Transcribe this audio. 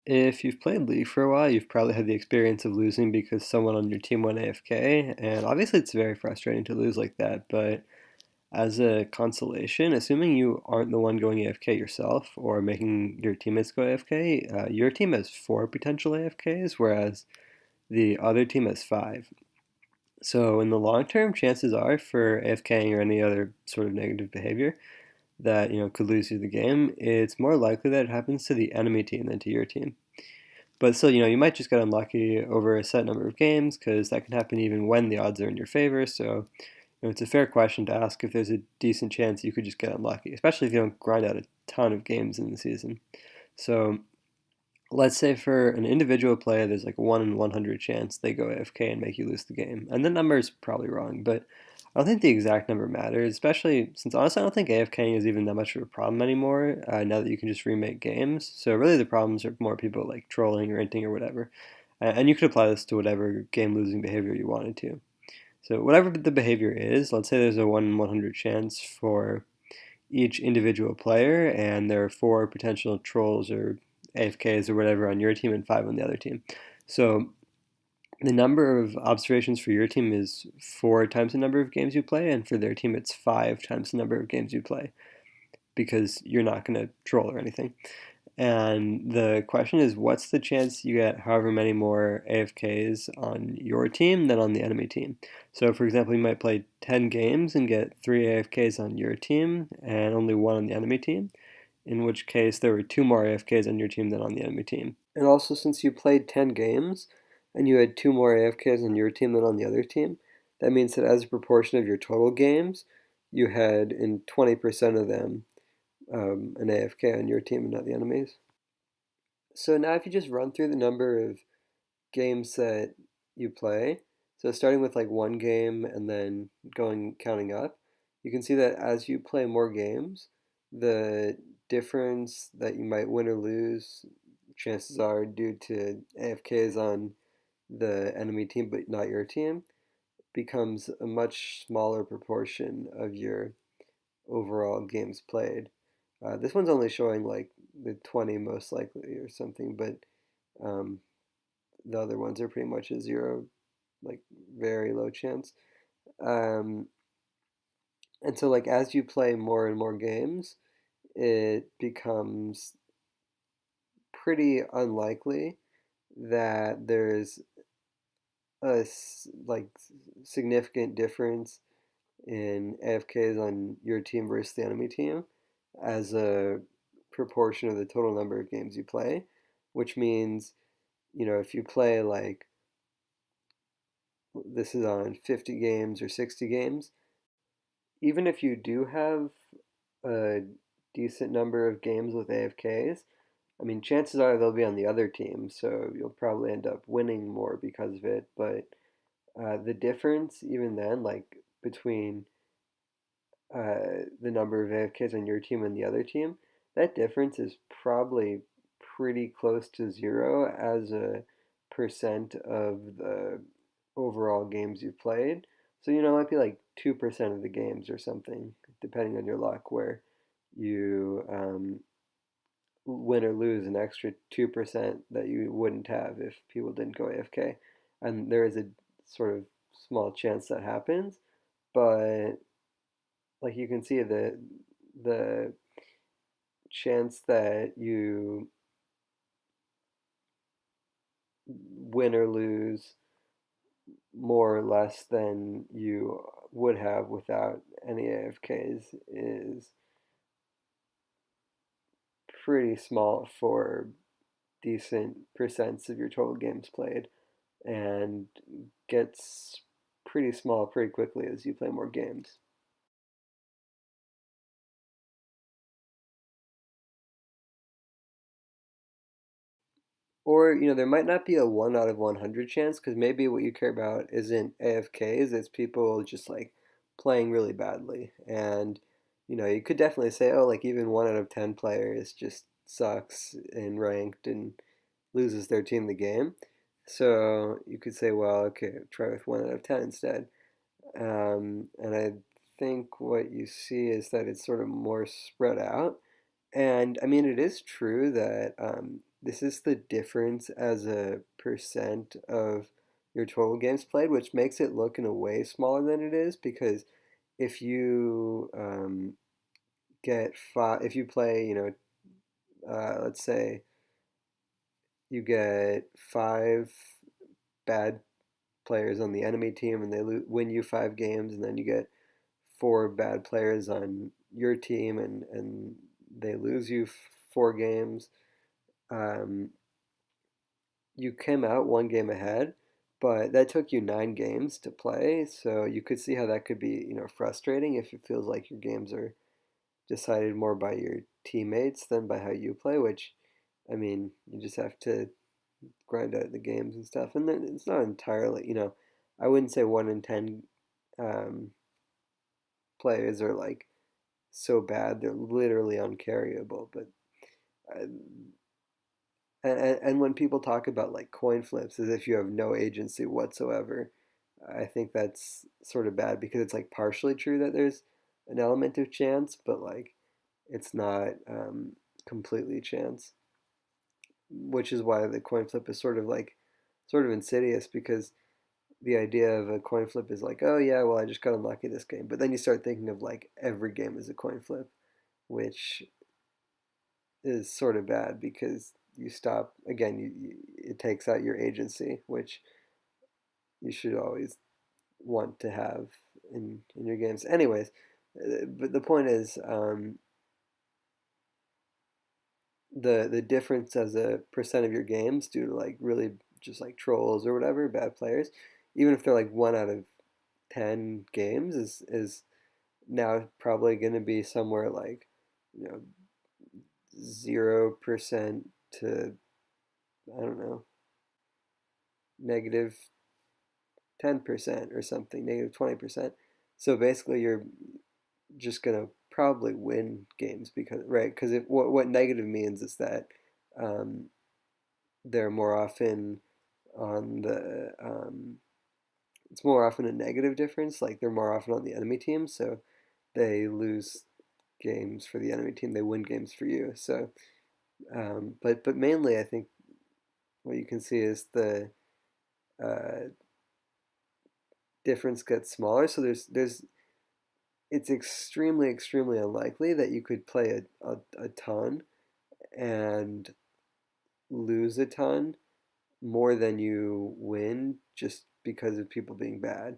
If you've played League for a while, you've probably had the experience of losing because someone on your team went AFK, and obviously it's very frustrating to lose like that, but as a consolation, assuming you aren't the one going AFK yourself or making your teammates go AFK, your team has four potential AFKs, whereas the other team has five. So in the long term, chances are for AFKing or any other sort of negative behavior that could lose you the game, it's more likely that it happens to the enemy team than to your team. But still, you might just get unlucky over a set number of games because that can happen even when the odds are in your favor. So, it's a fair question to ask if there's a decent chance you could just get unlucky, especially if you don't grind out a ton of games in the season. So, let's say for an individual player, there's like a 1 in 100 chance they go AFK and make you lose the game. And the number is probably wrong, but I don't think the exact number matters, especially since honestly, I don't think AFKing is even that much of a problem anymore now that you can just remake games. So, really, the problems are more people like trolling or inting or whatever. And you could apply this to whatever game losing behavior you wanted to. So, whatever the behavior is, let's say there's a 1 in 100 chance for each individual player, and there are four potential trolls or AFKs or whatever on your team and five on the other team. So the number of observations for your team is four times the number of games you play, and for their team it's five times the number of games you play because you're not going to troll or anything. And the question is, what's the chance you get however many more AFKs on your team than on the enemy team? So, for example, you might play 10 games and get three AFKs on your team and only one on the enemy team, in which case there were two more AFKs on your team than on the enemy team. And also, since you played 10 games and you had two more AFKs on your team than on the other team, that means that as a proportion of your total games, you had in 20% of them an AFK on your team and not the enemy's. So now if you just run through the number of games that you play, so starting with like one game and then going counting up, you can see that as you play more games, the difference that you might win or lose, chances are due to AFKs on the enemy team but not your team, becomes a much smaller proportion of your overall games played. This one's only showing like the 20 most likely or something, but um, the other ones are pretty much a zero, like very low chance. Um, and so, like, as you play more and more games, it becomes pretty unlikely that there's a like significant difference in AFKs on your team versus the enemy team as a proportion of the total number of games you play, which means, if you play like this is on 50 games or 60 games, even if you do have a decent number of games with AFKs, I mean, chances are they'll be on the other team, so you'll probably end up winning more because of it. But the difference, even then, like between the number of AFKs on your team and the other team, that difference is probably pretty close to zero as a percent of the overall games you've played. So, it might be like 2% of the games or something, depending on your luck, where you win or lose an extra 2% that you wouldn't have if people didn't go AFK. And there is a sort of small chance that happens, but like you can see the chance that you win or lose more or less than you would have without any AFKs is pretty small for decent percents of your total games played and gets pretty small pretty quickly as you play more games. Or, there might not be a 1 out of 100 chance because maybe what you care about isn't AFKs, it's people just like playing really badly. And, you could definitely say, oh, like even 1 out of 10 players just sucks in ranked and loses their team the game. So you could say, well, okay, try with 1 out of 10 instead. And I think what you see is that it's sort of more spread out. And I mean, it is true that this is the difference as a percent of your total games played, which makes it look in a way smaller than it is because if you get five, if you play, let's say you get five bad players on the enemy team and they win you 5 games, and then you get four bad players on your team and they lose you 4 games. Um, you came out 1 game ahead, but that took you 9 games to play. So you could see how that could be, frustrating if it feels like your games are decided more by your teammates than by how you play, which, I mean, you just have to grind out the games and stuff. And then it's not entirely, I wouldn't say 1 in 10 um, players are like so bad they're literally uncarryable. But uh, and when people talk about like coin flips as if you have no agency whatsoever, I think that's sort of bad because it's like partially true that there's an element of chance, but like it's not completely chance, which is why the coin flip is sort of insidious because the idea of a coin flip is like, oh yeah, well I just got unlucky this game, but then you start thinking of like every game is a coin flip, which is sort of bad because you stop again. It takes out your agency, which you should always want to have in your games. Anyways, but the point is the difference as a percent of your games due to like really just like trolls or whatever bad players, even if they're like 1 out of 10 games, is now probably going to be somewhere like you know 0% to I don't know -10% or something, -20%. So basically, you're just gonna probably win games because right because what negative means is that um, they're more often on the it's more often a negative difference, like they're more often on the enemy team, so they lose games for the enemy team, they win games for you. So but mainly I think what you can see is the uh, difference gets smaller. So there's it's extremely unlikely that you could play a ton and lose a ton more than you win just because of people being bad.